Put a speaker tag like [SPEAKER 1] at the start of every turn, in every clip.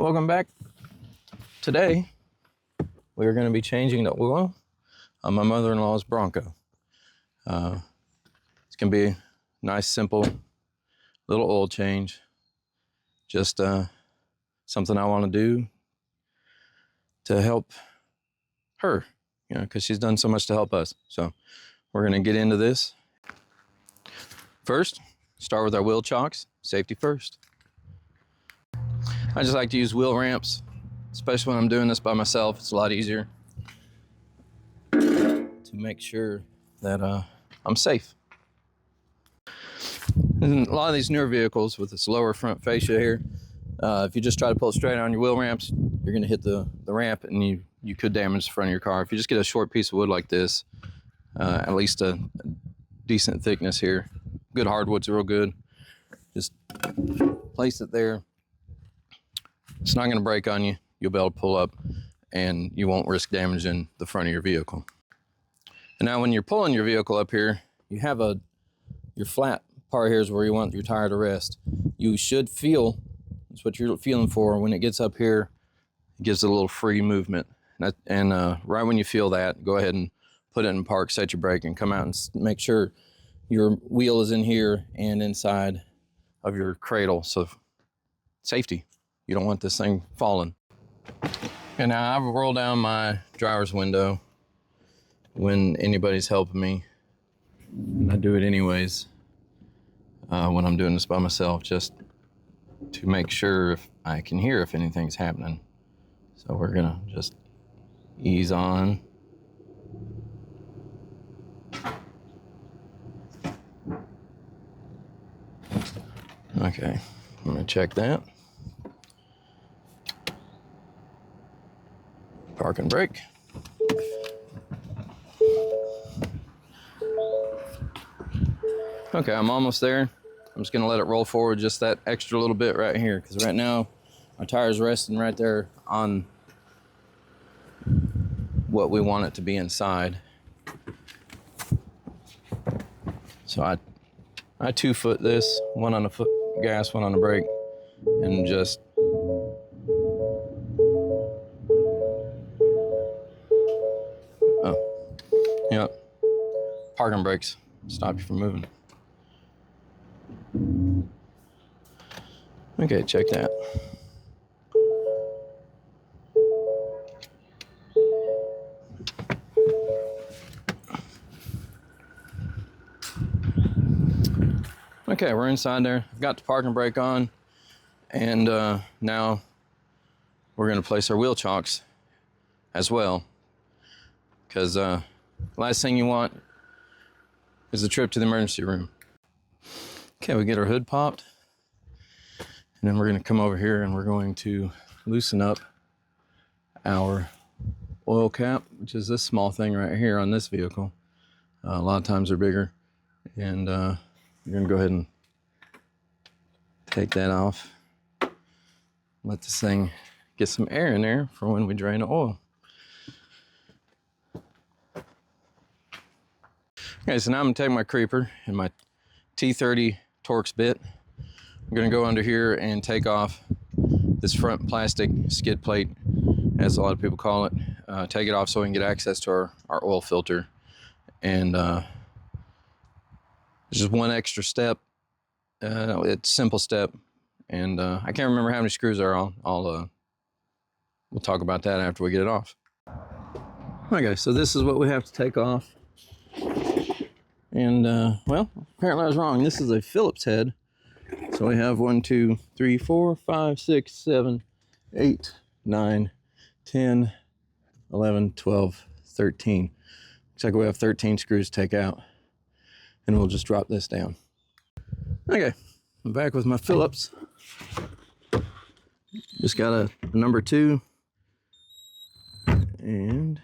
[SPEAKER 1] Welcome back. Today we're going to be changing the oil on my mother-in-law's Bronco. It's going to be a nice, simple little oil change. Just something I want to do to help her, because she's done so much to help us. So we're going to get into this. First, start with our wheel chocks. Safety first. I just like to use wheel ramps, especially when I'm doing this by myself. It's a lot easier to make sure that I'm safe. And a lot of these newer vehicles with this lower front fascia here, if you just try to pull it straight on your wheel ramps, you're going to hit the ramp and you could damage the front of your car. If you just get a short piece of wood like this, at least a decent thickness here, good hardwood's real good, just place it there. It's not going to break on you. You'll be able to pull up and you won't risk damaging the front of your vehicle. And now when you're pulling your vehicle up here, you have your flat part here is where you want your tire to rest. You should feel, that's what you're feeling for, when it gets up here, it gives it a little free movement. And right when you feel that, go ahead and put it in park, set your brake, and come out and make sure your wheel is in here and inside of your cradle. So safety. You don't want this thing falling. And now I roll down my driver's window when anybody's helping me. And I do it anyways when I'm doing this by myself, just to make sure if I can hear if anything's happening. So we're gonna just ease on. Okay, I'm gonna check that. Park and brake. Okay, I'm almost there. I'm just gonna let it roll forward just that extra little bit right here, because right now my tire's resting right there on what we want it to be inside. So I 2-foot this, one on the foot gas, one on the brake, and just parking brakes stop you from moving. Okay, check that. Okay, we're inside there. I've got the parking brake on, and now we're going to place our wheel chocks as well, because last thing you want is a trip to the emergency room. Okay, we get our hood popped, and then we're going to come over here and we're going to loosen up our oil cap, which is this small thing right here on this vehicle. A lot of times they're bigger, and you're going to go ahead and take that off. Let this thing get some air in there for when we drain the oil. Okay, so now I'm going to take my creeper and my T30 Torx bit. I'm going to go under here and take off this front plastic skid plate, as a lot of people call it. Take it off so we can get access to our oil filter. And it's just one extra step. It's a simple step. And I can't remember how many screws there are on. We'll talk about that after we get it off. Okay, so this is what we have to take off. And, well, apparently I was wrong. This is a Phillips head. So we have 1, 2, 3, 4, 5, 6, 7, 8, 9, 10, 11, 12, 13. Looks like we have 13 screws to take out. And we'll just drop this down. Okay, I'm back with my Phillips. Just got a number 2. And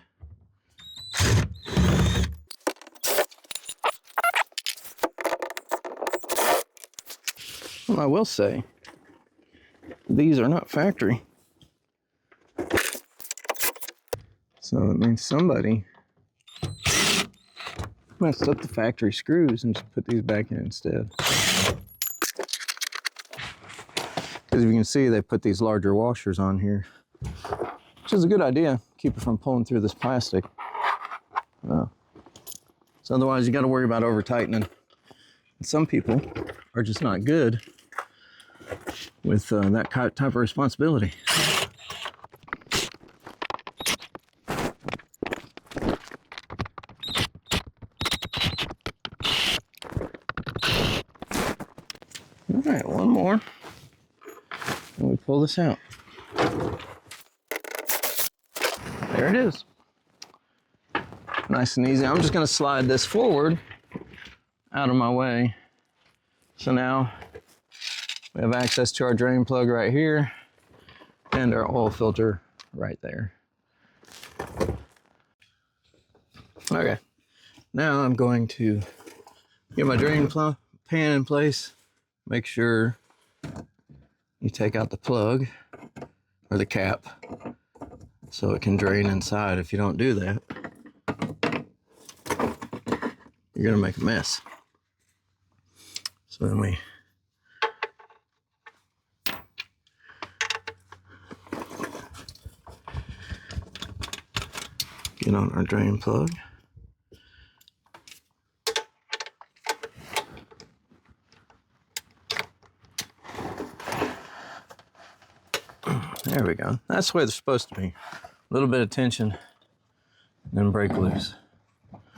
[SPEAKER 1] well, I will say, these are not factory. So it means somebody messed up the factory screws and just put these back in instead. As you can see, they put these larger washers on here, which is a good idea. Keep it from pulling through this plastic. So otherwise, you got to worry about over tightening. Some people are just not good with that type of responsibility. All right, one more. And we pull this out. There it is. Nice and easy. I'm just going to slide this forward out of my way. So now we have access to our drain plug right here and our oil filter right there. Okay, now I'm going to get my drain pan in place. Make sure you take out the plug or the cap so it can drain inside. If you don't do that, you're gonna make a mess. So then we get on our drain plug. There we go. That's the way they're supposed to be. A little bit of tension, then break loose. All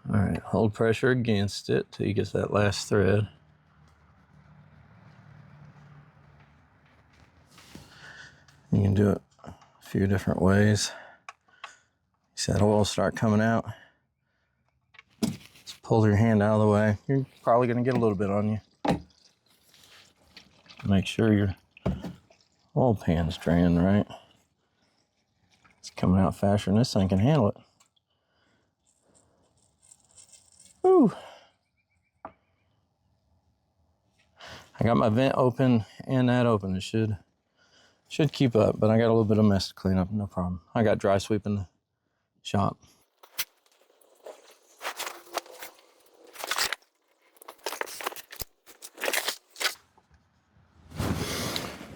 [SPEAKER 1] right, hold pressure against it till you get that last thread. You can do it a few different ways. You see that oil start coming out. Just pull your hand out of the way. You're probably gonna get a little bit on you. Make sure your oil pan's draining right. It's coming out faster than this thing can handle it. Whew. I got my vent open and that open. It should keep up, but I got a little bit of mess to clean up, no problem. I got dry sweep in the shop.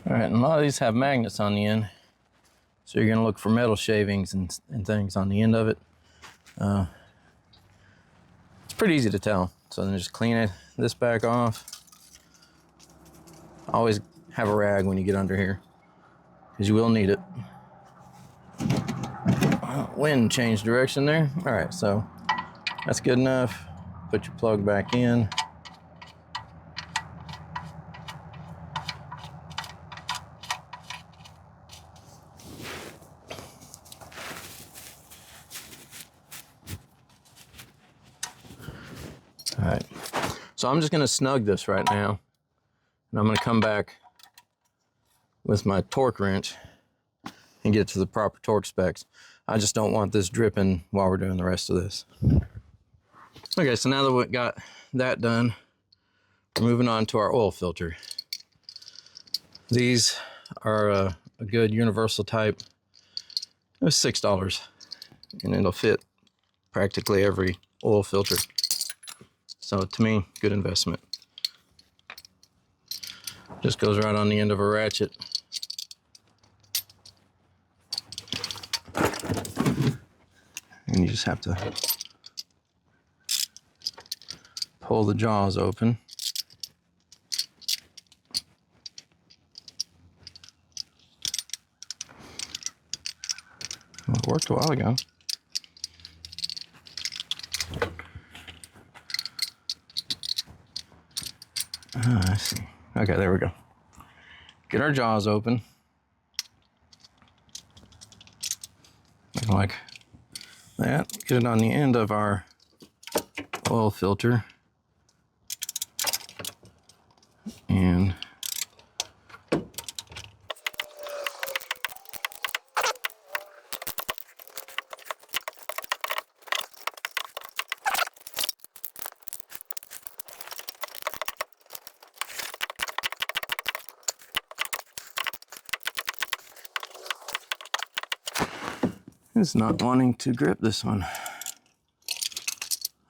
[SPEAKER 1] All right, and a lot of these have magnets on the end, so you're gonna look for metal shavings and things on the end of it. It's pretty easy to tell. So then just clean this back off. Always have a rag when you get under here, because you will need it. Wind changed direction there. All right, so that's good enough. Put your plug back in. All right, so I'm just gonna snug this right now, and I'm gonna come back with my torque wrench and get to the proper torque specs. I just don't want this dripping while we're doing the rest of this. Okay, so now that we got that done, we're moving on to our oil filter. These are a good universal type. It was $6, and it'll fit practically every oil filter. So to me, good investment. Just goes right on the end of a ratchet. And you just have to pull the jaws open. Well, it worked a while ago. I see. Okay, there we go. Get our jaws open. Like that. Get it on the end of our oil filter. And it's not wanting to grip this one. I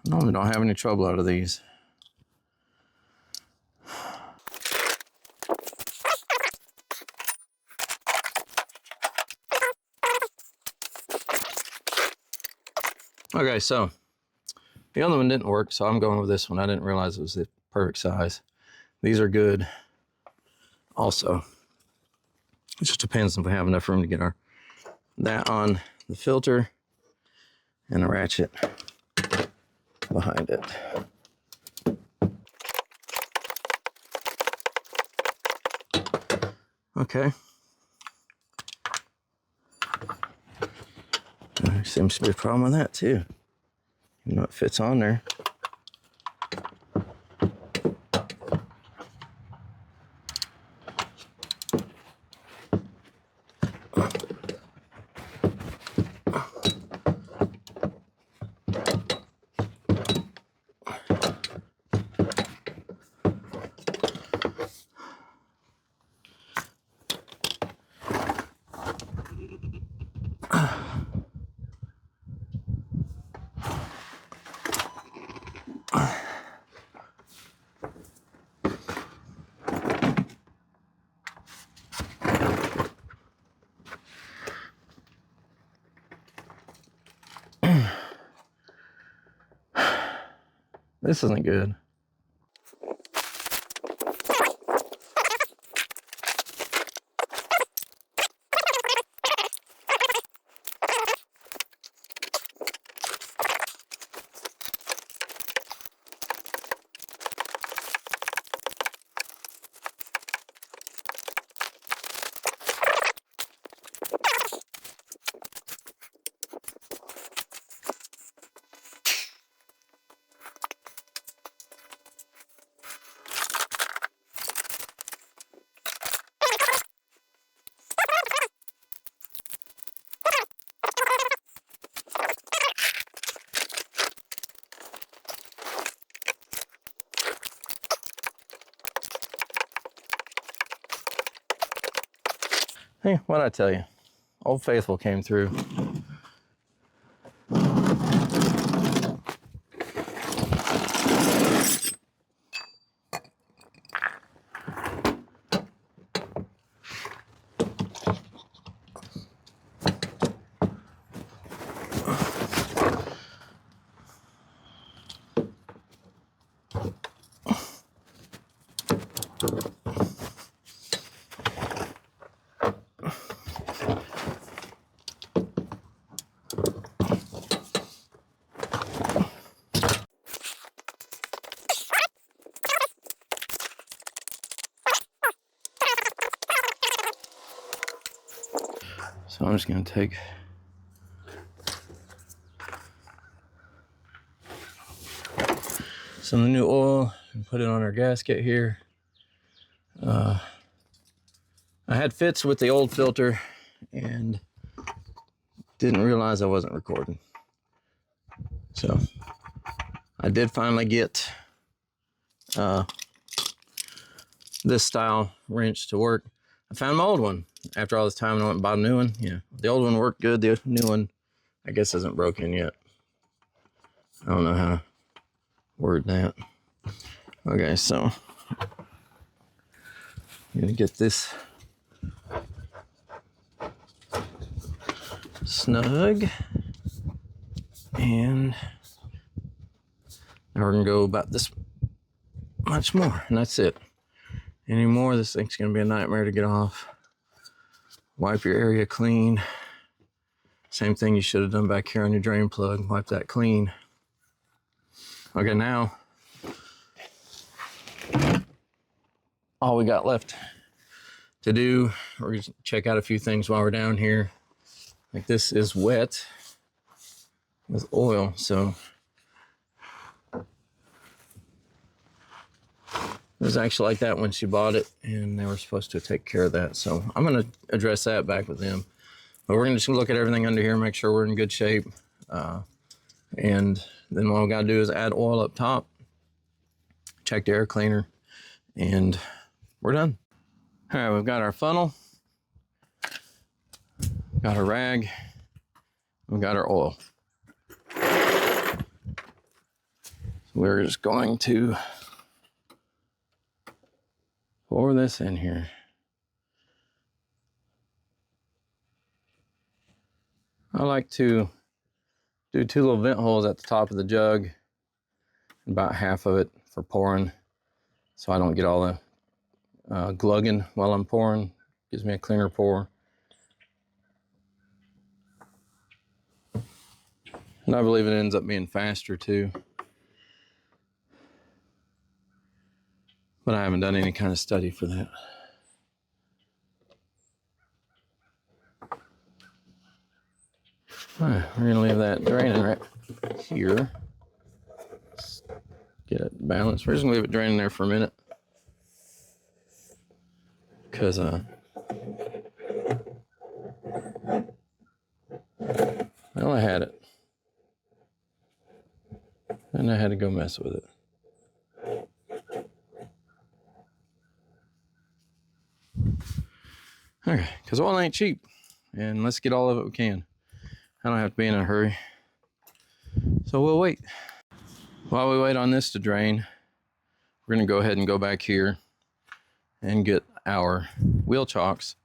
[SPEAKER 1] normally don't have any trouble out of these. Okay, so the other one didn't work, so I'm going with this one. I didn't realize it was the perfect size. These are good also. It just depends if we have enough room to get that on the filter and a ratchet behind it. Okay. There seems to be a problem with that too. You know, it fits on there. This isn't good. Hey, what'd I tell you? Old Faithful came through. So I'm just gonna take some of the new oil and put it on our gasket here. I had fits with the old filter and didn't realize I wasn't recording. So I did finally get this style wrench to work. I found my old one after all this time and I went and bought a new one. Yeah, the old one worked good. The new one, I guess, isn't broken yet. I don't know how to word that. Okay, so I'm gonna get this snug, and now we're gonna go about this much more, and that's it. Any more, this thing's gonna be a nightmare to get off. Wipe your area clean. Same thing you should have done back here on your drain plug. Wipe that clean. Okay, now all we got left to do, we're gonna check out a few things while we're down here. Like, this is wet with oil, so it was actually like that when she bought it, and they were supposed to take care of that. So I'm gonna address that back with them. But we're gonna just look at everything under here, make sure we're in good shape. And then what we gotta do is add oil up top, check the air cleaner, and we're done. All right, we've got our funnel, got our rag, we've got our oil. So we're just going to pour this in here. I like to do 2 little vent holes at the top of the jug, about half of it for pouring, so I don't get all the glugging while I'm pouring. Gives me a cleaner pour. And I believe it ends up being faster too. But I haven't done any kind of study for that. All right, we're gonna leave that draining right here. Let's get it balanced. We're just gonna leave it draining there for a minute. Because well, I had it. And I had to go mess with it. Okay, because oil ain't cheap. And let's get all of it we can. I don't have to be in a hurry. So we'll wait. While we wait on this to drain, we're gonna go ahead and go back here and get our wheel chocks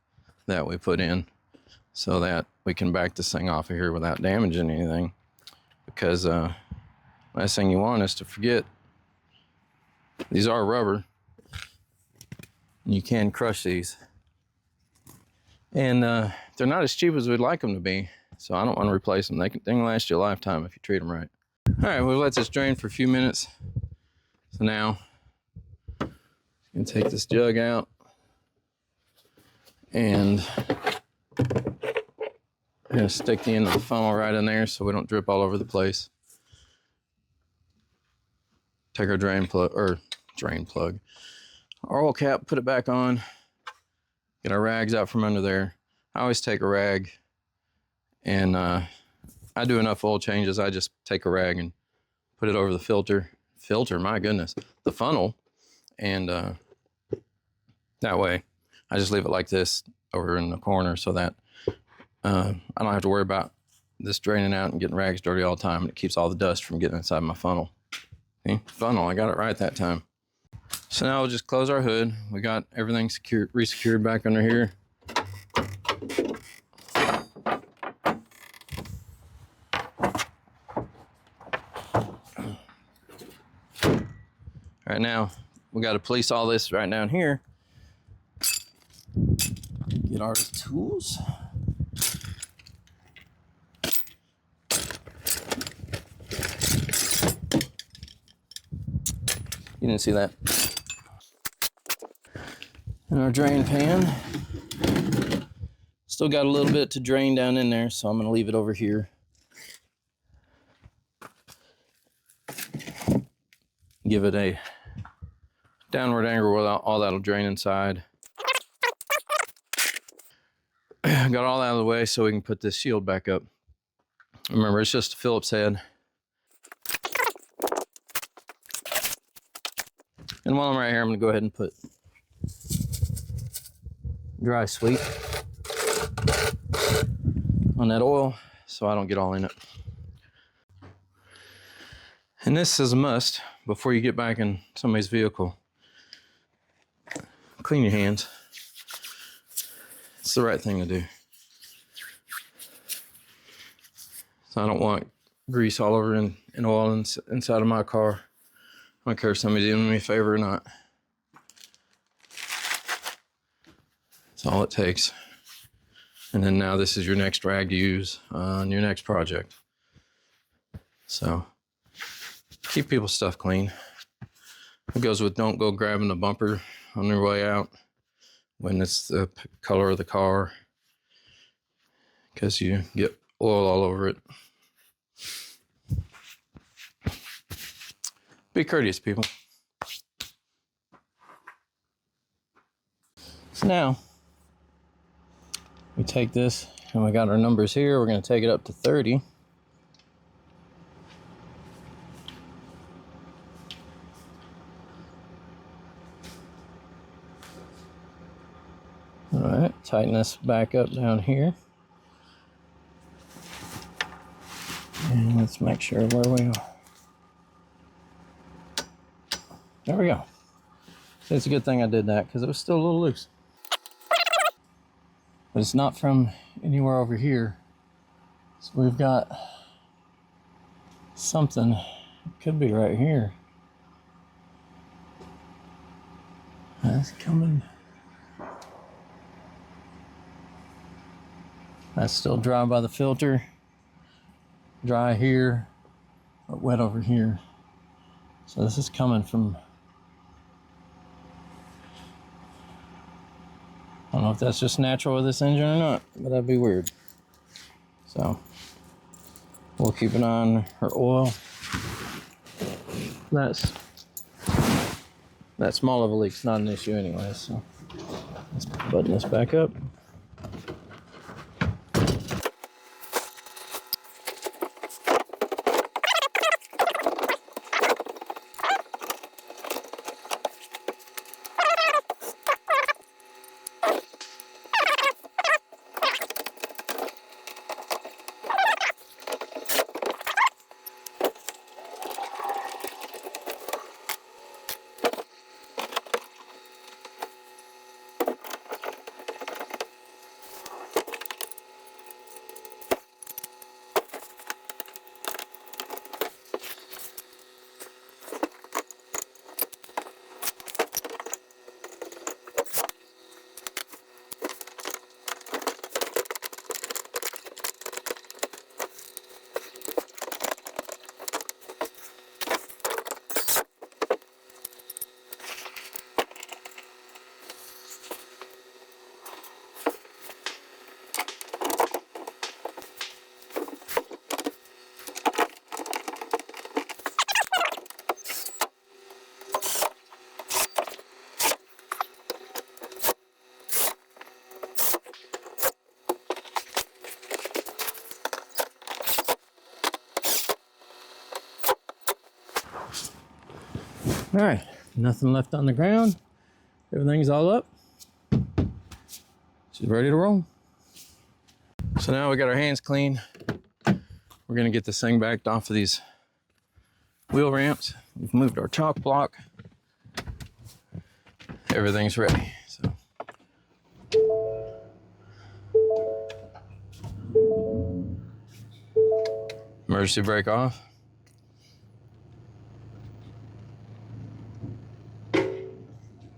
[SPEAKER 1] that we put in so that we can back this thing off of here without damaging anything. Because last thing you want is to forget, these are rubber. You can crush these. And they're not as cheap as we'd like them to be, so I don't want to replace them. They can last you a lifetime if you treat them right. All right, we'll let this drain for a few minutes. So now, I'm gonna take this jug out and I'm gonna stick the end of the funnel right in there so we don't drip all over the place. Take our drain plug, our oil cap, put it back on, get our rags out from under there. I always take a rag, and I do enough oil changes. I just take a rag and put it over the filter, my goodness, the funnel, and that way I just leave it like this over in the corner so that I don't have to worry about this draining out and getting rags dirty all the time. And it keeps all the dust from getting inside my funnel. See? Funnel, I got it right that time. So now we'll just close our hood. We got everything secured, resecured back under here. Right now, we got to police all this right down here. Get our tools. You didn't see that. And our drain pan. Still got a little bit to drain down in there, so I'm going to leave it over here. Give it a downward angle where all that'll drain inside. Got all that out of the way so we can put this shield back up. Remember, it's just a Phillips head. And while I'm right here, I'm gonna go ahead and put dry sweep on that oil so I don't get all in it. And this is a must before you get back in somebody's vehicle. Clean your hands. It's the right thing to do. So I don't want grease all over and oil inside of my car. I don't care if somebody's doing me a favor or not. That's all it takes. And then now this is your next rag to use on your next project. So keep people's stuff clean. It goes with don't go grabbing the bumper on your way out when it's the color of the car, because you get oil all over it. Be courteous, people. So now we take this and we got our numbers here. We're going to take it up to 30. All right, tighten this back up down here. And let's make sure where we are. There we go. It's a good thing I did that because it was still a little loose. But it's not from anywhere over here. So we've got something. Could be right here. That's coming. That's still dry by the filter. Dry here, but wet over here. So this is coming from, I don't know if that's just natural with this engine or not, but that'd be weird. So we'll keep an eye on her oil. That small of a leak's not an issue anyway, so let's button this back up. All right, nothing left on the ground. Everything's all up. She's ready to roll. So now we got our hands clean. We're gonna get this thing backed off of these wheel ramps. We've moved our chalk block. Everything's ready. So. Emergency brake off.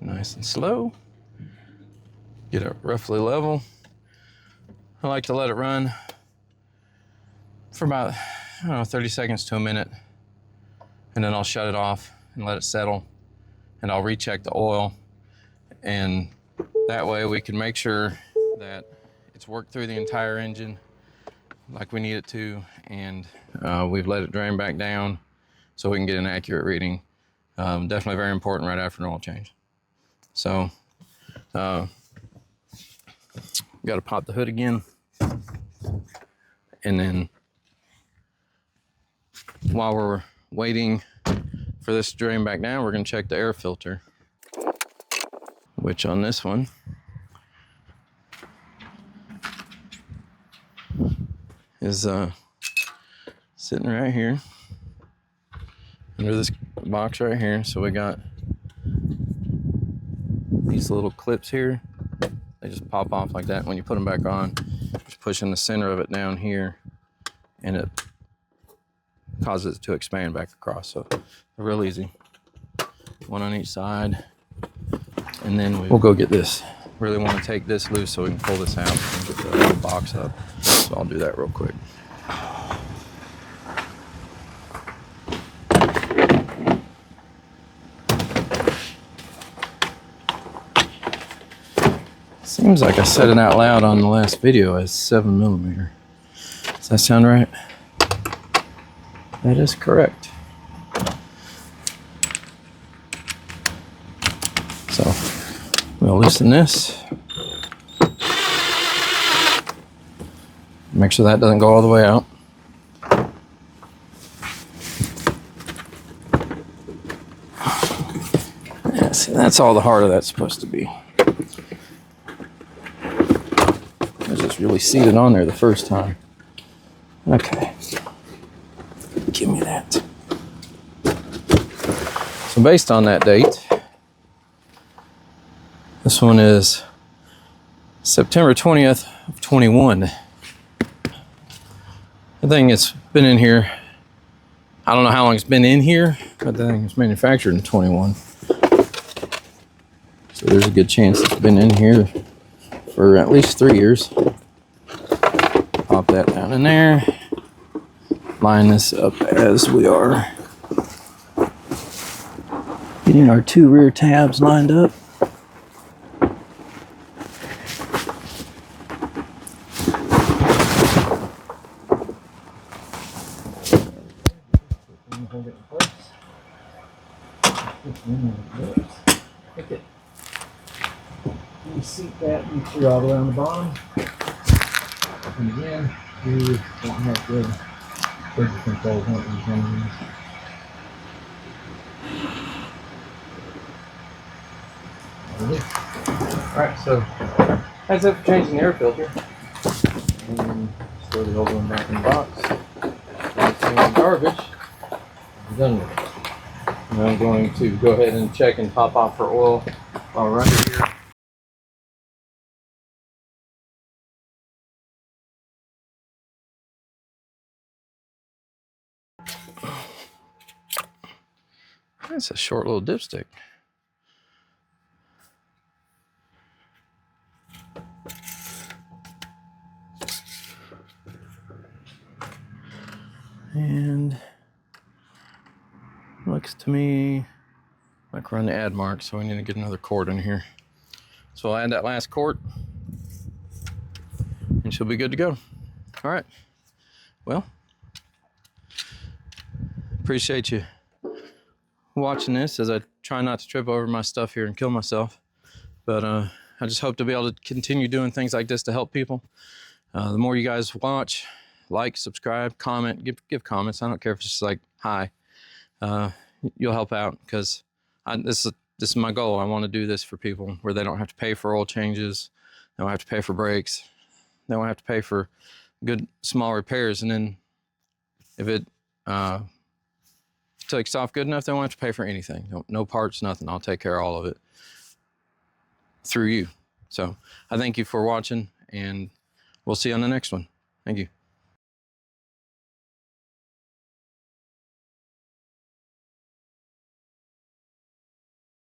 [SPEAKER 1] Nice and slow. Get it roughly level. I like to let it run for about, I don't know, 30 seconds to a minute. And then I'll shut it off and let it settle. And I'll recheck the oil. And that way we can make sure that it's worked through the entire engine like we need it to. And we've let it drain back down so we can get an accurate reading. Definitely very important right after an oil change. So, got to pop the hood again. And then while we're waiting for this to drain back down, we're going to check the air filter, which on this one is sitting right here under this box right here. So we got these little clips here. They just pop off like that. When you put them back on, just pushing the center of it down here, and it causes it to expand back across. So they're real easy. One on each side, and then we'll go get this. Really want to take this loose so we can pull this out and get the little box up. So I'll do that real quick. Seems like I said it out loud on the last video as 7mm. Does that sound right? That is correct. So we'll loosen this. Make sure that doesn't go all the way out. Yeah, see, that's all the heart of that's supposed to be. Really seated on there the first time. Okay, give me that. So based on that date, this one is September 20th of 21. The thing has been in here I don't know how long it's been in here, but the thing was manufactured in 21. So there's a good chance it's been in here for at least 3 years. Pop that down in there. Line this up as we are getting our 2 rear tabs lined up. Seat that and through all the way on the bottom. And again, you don't have good bigger controls on these engines. Alright, so that's it for changing the air filter. And just throw it over and back in the box. And garbage. I'm done with it. And I'm going to go ahead and check and top off for oil while we're under here. That's a short little dipstick. And looks to me like we're on the add mark, so we need to get another cord in here. So I'll add that last cord and she'll be good to go. All right. Well, appreciate you watching this as I try not to trip over my stuff here and kill myself. But I just hope to be able to continue doing things like this to help people. The more you guys watch, like, subscribe, comment, give comments. I don't care if it's just like, hi. You'll help out because this is my goal. I want to do this for people where they don't have to pay for oil changes. They don't have to pay for brakes. They don't have to pay for good small repairs. And then if it takes off good enough, they won't have to pay for anything. No parts, nothing. I'll take care of all of it through you. So I thank you for watching, and we'll see you on the next one. Thank you.